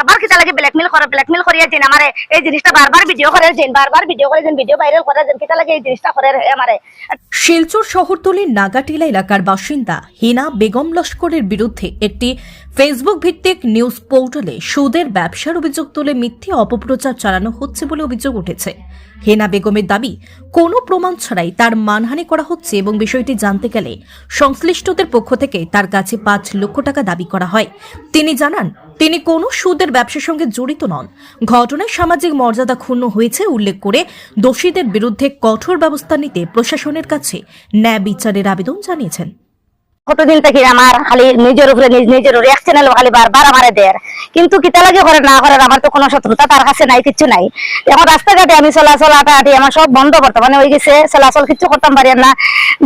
বারবার কিতা লাগে ব্ল্যাকমেল করিয়া যেন আমারে এই জিনিসটা বারবার ভিডিও করে যেন ভিডিও ভাইরাল করে যেন কিতা লাগে এই জিনিসটা করে আমারে। শিলচর শহরতলির নাগাটিলা এলাকার বাসিন্দা হিনা বেগম লস্করের বিরুদ্ধে একটি ফেসবুক ভিত্তিক নিউজ পোর্টালে সুদের ব্যবসার অভিযোগ তুলে মিথ্যে অপপ্রচার চালানো হচ্ছে বলে অভিযোগ উঠেছে। হেনা বেগমের দাবি, কোনো প্রমাণ ছাড়াই তার মানহানি করা হচ্ছে এবং বিষয়টি জানতে গেলে সংশ্লিষ্টদের পক্ষ থেকে তার কাছে 5 লক্ষ টাকা দাবি করা হয়। তিনি জানান, তিনি কোনো সুদের ব্যবসার সঙ্গে জড়িত নন। ঘটনায় সামাজিক মর্যাদা ক্ষুণ্ণ হয়েছে উল্লেখ করে দোষীদের বিরুদ্ধে কঠোর ব্যবস্থা নিতে প্রশাসনের কাছে ন্যায় বিচারের আবেদন জানিয়েছেন। কতদিন থেকে আমার খালি নিজের উপরে নিজের এক চ্যানেল খালি বারবার আমারে দেয়, কিন্তু কিতা লাগে করে না করে আমার তো কোনো শত্রুতা তার কাছে নাই, কিছু নাই। এখন রাস্তাঘাটে আমি চলাচল আটাআটি আমার সব বন্ধ বর্তমানে হয়ে গেছে, চলাচল কিছু করতাম পারি না,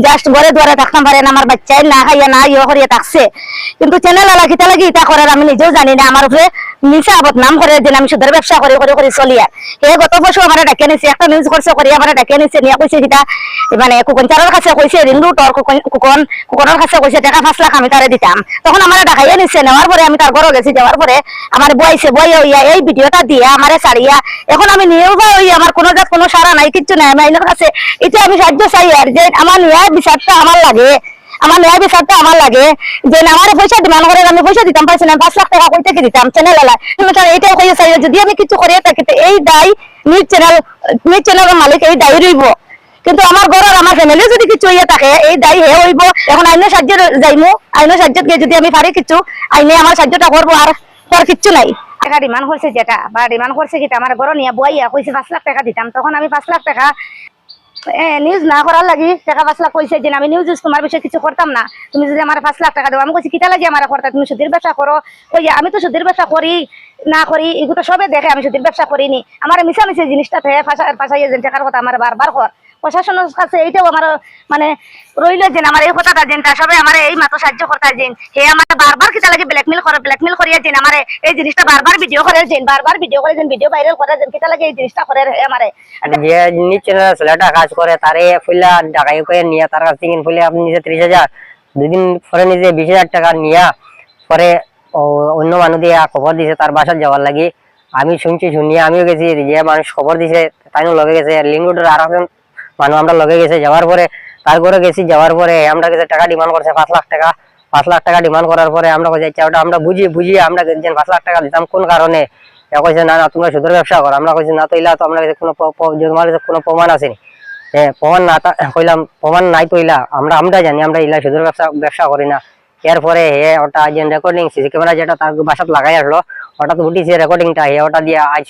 জাস্ট ঘরে দুয়ারে থাকতাম পারি না, আমার বাচ্চাই না খাইয়া না ইয়ে করিয়া থাকছে। কিন্তু চ্যানেল আলা কিতা লাগে ইটা করার আমি নিজেও জানি না। আমার উপরে মিশা বদনাম করে যে আমি সুদের ব্যবসা করে করে করে চলি। আর হে গত বছর আমার ডাকিয়ে নিছে, একটা নিউজ করছে করি আমার ডাকিয়ে নিছে, নিয়ে কইছে কিটা মানে কুকনচারের কাছে কইছে রিন্ডুট আর কুকনের কাছে কইছে টাকা 5 লাখ আমি তারে দিতাম। তখন আমার ডাকাইয়া নিছে, নেওয়ার পরে আমি তার ঘরে গেছি, যাওয়ার পরে আমার বইছে হইয়া এই ভিডিওটা দিয়ে আমারে ছাড়িয়া এখন আমি নিয়েও যাই, আমার কোনো জাত কোনো সারা নাই, কিচ্ছু নাই। আমি আইনের কাছে এটা আমি সাহায্য চাই আর যে আমার ন্যায় বিচারটা আমার লাগে, আমার ন্যায় বিচারটা আমার লাগে যে আমার পয়সা ডিমান্ড করে আমি পয়সা দিতাম পারছি না, 5 লাখ টাকা কই থেকে দিতাম চ্যানেল এলা। এটাও কইয়া চাই যদি আমি কিছু করিয়া থাকি এই দায় নিউজ চ্যানেলের মালিক এই দায়ী রইব, কিন্তু আমার ঘরের আমার ফ্যামিলি যদি কিছু হইয়া থাকে এই দায়ী হে হইব। এখন আইনের সাহায্য যাইমু, আইনের সাহায্য গিয়ে যদি আমি পারি কিছু আইনে আমার সাহায্যটা করবো, আর কিচ্ছু নাই। টাকা ডিমান্ড করছে যেটা বা ডিমান্ড করছে কিটা আমার ঘর নিয়ে বইয়া কইছে 5 লাখ টাকা দিতাম, তখন আমি 5 লাখ টাকা নিউজ না করার লাগি টাকা 5 লাখ কইছে যে আমি নিউজ তোমার বিষয়ে কিছু করতাম না, তুমি যদি আমার 5 লাখ টাকা দাও। আমি কইছি কিতা লাগে আমার করতে, তুমি সুদের ব্যবসা করো। কই আমি তো সুদের ব্যবসা করি না করি এগুলো সবে দেখে, আমি সুদের ব্যবসা করিনি। আমার মিশামিশি জিনিসটা থেকে ফাঁসাইয়া যে টাকার কথা আমার বারবার কর। প্রশাসনের কাছে এইটাও আমার মানে রইল যে আমার এই কথাটা যেটা সবাই আমার এই মাত্র সাহায্য করতে যেন হে আমার বারবার কিতা লাগে ব্ল্যাকমেল করিয়া যেন আমার এই জিনিসটা বারবার ভিডিও করে যেন ভিডিও ভাইরাল করে যেন কিতা লাগে এই জিনিসটা করে আমারে। যে নিচে ছেলেটা কাজ করে তারে ফুলা ঢাকাই করে নিয়ে তার কাছ থেকে ফুলে আপনি নিজে 30,000, 2 দিন পরে নিজে 20,000 টাকা নিয়ে পরে অন্য মানুষ দিয়ে খবর দিছে তার বাসায় যাওয়ার লাগি। আমি শুনিয়ে আমিও গেছি, যে মানুষ খবর দিছে তাইও লগে গেছে, লিঙ্গুডের আর একজন মানুষ আমরা লগে গেছে। যাওয়ার পরে তার ঘরে গেছি, যাওয়ার পরে আমরা কাছে টাকা ডিমান্ড করছে 5 লাখ টাকা। 5 লাখ টাকা ডিমান্ড করার পরে আমরা কাছে ওটা আমরা বুঝিয়ে আমরা 5 লাখ টাকা দিতাম কোন কারণে। কইছে না না তোমরা সুদের ব্যবসা করো। আমরা কইছি না তো ইলা তো আমরা কাছে কোনো তোমার কাছে কোনো প্রমাণ আসেনি। প্রমাণ না কইলাম প্রমাণ নাই তো ইলা আমরা জানি আমরা ইলা সুদের ব্যবসা করি না। এরপরে ওটা যে রেকর্ডিং সিসি ক্যামেরা যেটা তার বাসাত লাগাই আসলো ওটা তো উঠিছে রেকর্ডিংটা, ওটা দিয়ে আজ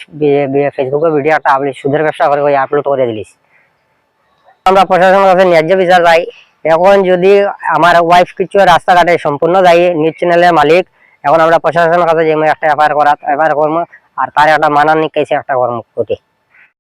ফেসবুকে ভিডিওটা আপনি সুদের ব্যবসা করে আপলোড করে দিলিস। আমরা প্রশাসনের কাছে ন্যায্য বিচার চাই। এখন যদি আমার ওয়াইফ কিছু রাস্তাঘাটে সম্পূর্ণ যাই নিউজ চ্যানেলের মালিক, এখন আমরা প্রশাসনের কাছে যে একটা এফআইআর করবো আর তার একটা মানানি কেসে একটা কর্ম করি।